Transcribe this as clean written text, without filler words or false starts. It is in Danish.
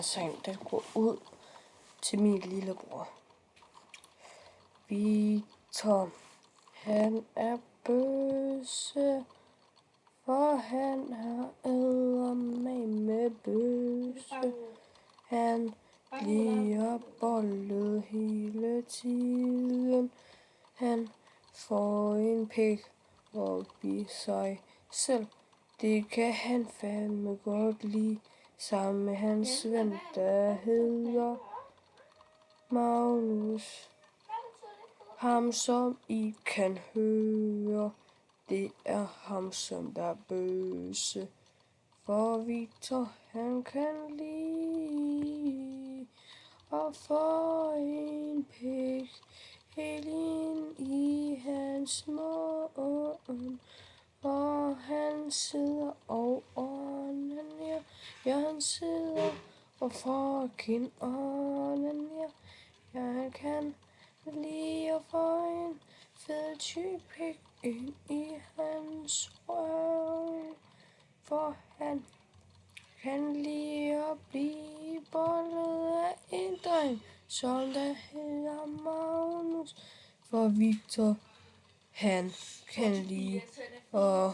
sang, der går ud til min lillebror. Victor, han er bøsse, for han er eddermame bøsse. Han bliver bollet hele tiden. Han får en pik op i sig selv. Det kan han fandme godt lide. Sammen med hans ven, der hedder Magnus. Ham som I kan høre, det er ham som der er bøsse. For Victor, han kan lide og få en pik helt ind i hans mund. Og han sidder og onanerer. Ja, han sidder og fucking onanerer. Ja, han kan lige at få en fed tyk pik ind i hans røv. For han kan lide at blive bollet af en dreng, som der hedder Magnus. For Victor, han kan lide at